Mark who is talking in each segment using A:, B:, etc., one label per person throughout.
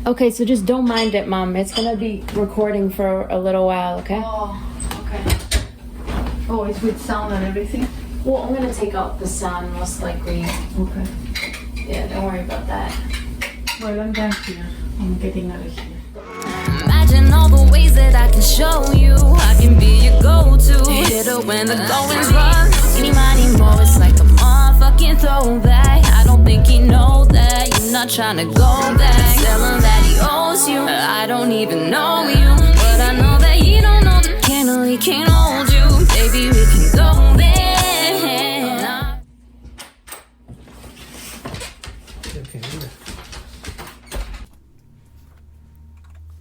A: Okay, so just don't mind it, Mom. It's gonna be recording for a little while, okay?
B: Oh, okay. Oh, it's with sound and everything?
A: Well, I'm gonna take out the sound most likely.
B: Okay.
A: Yeah, don't worry about that.
B: Well, I'm done here. I'm getting out of here.
C: Imagine all the ways that I can show you. I can be your go-to hitter when the going's rough. Any more, it's like a motherfucking throwback. I don't think he knows that you're not trying to go back. Tell him that he owes you. I don't even know you, but I know that he don't know the candle, he can't hold you. Baby, we can go there.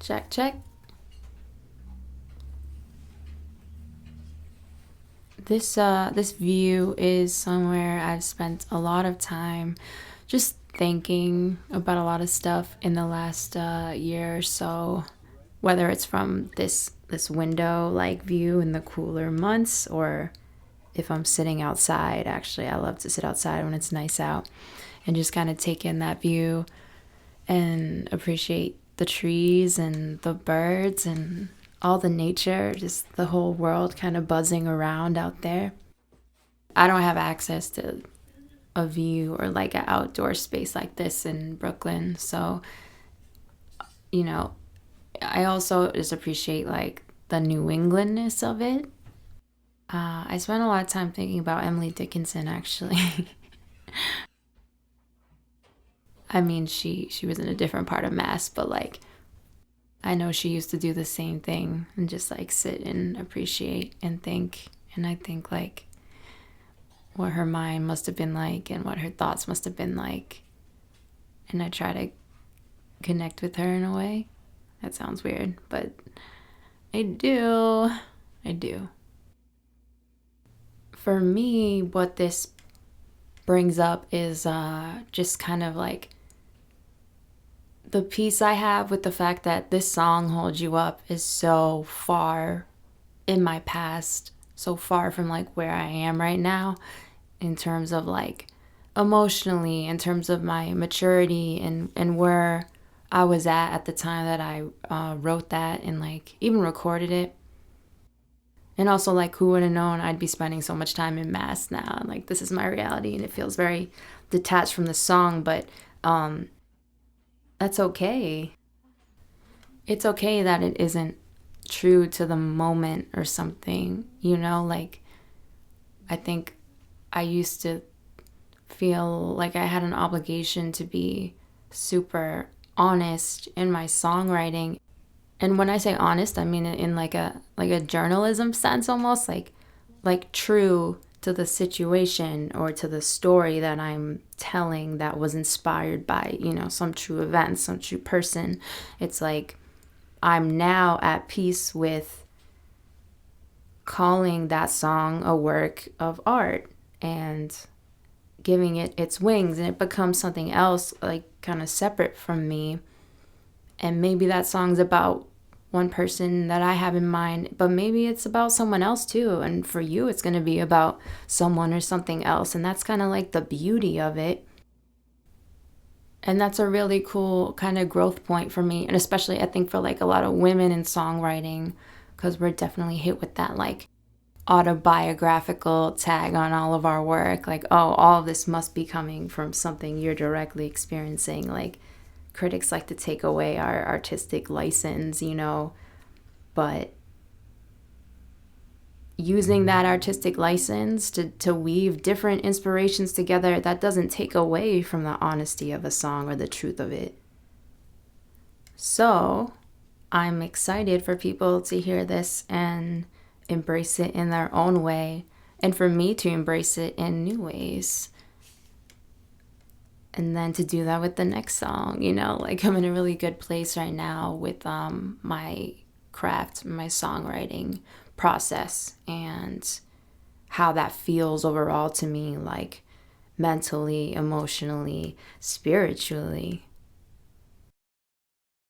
A: Check, check. This view is somewhere I've spent a lot of time just thinking about a lot of stuff in the last year or so, whether it's from this window like view in the cooler months, or if I'm sitting outside. Actually, I love to sit outside when it's nice out and just kind of take in that view and appreciate the trees and the birds and all the nature, just the whole world kind of buzzing around out there. I don't have access to a view or like an outdoor space like this in Brooklyn. So, you know, I also just appreciate like the New Englandness of it. I spent a lot of time thinking about Emily Dickinson, actually. I mean, she was in a different part of Mass, but like, I know she used to do the same thing and just like sit and appreciate and think. And I think like what her mind must have been like and what her thoughts must have been like. And I try to connect with her in a way. That sounds weird, but I do. For me, what this brings up is just kind of like the peace I have with the fact that this song, Hold You Up, is so far in my past, so far from like where I am right now in terms of like emotionally, in terms of my maturity and where I was at the time that I wrote that and like even recorded it. And also like who would have known I'd be spending so much time in Mass now, and like this is my reality and it feels very detached from the song, but that's okay. It's okay that it isn't true to the moment or something, you know? Like, I think I used to feel like I had an obligation to be super honest in my songwriting. And when I say honest, I mean it in like a journalism sense almost, like true to the situation or to the story that I'm telling that was inspired by, you know, some true event, some true person. It's like I'm now at peace with calling that song a work of art and giving it its wings, and it becomes something else, like kind of separate from me. And maybe that song's about one person that I have in mind, but maybe it's about someone else too. And for you, it's going to be about someone or something else. And that's kind of like the beauty of it. And that's a really cool kind of growth point for me. And especially I think for like a lot of women in songwriting, because we're definitely hit with that like autobiographical tag on all of our work. Like, oh, all of this must be coming from something you're directly experiencing. Like, critics like to take away our artistic license, you know, but using that artistic license to weave different inspirations together, that doesn't take away from the honesty of a song or the truth of it. So I'm excited for people to hear this and embrace it in their own way, and for me to embrace it in new ways. And then to do that with the next song, you know, like I'm in a really good place right now with my craft, my songwriting process, and how that feels overall to me, like mentally, emotionally, spiritually.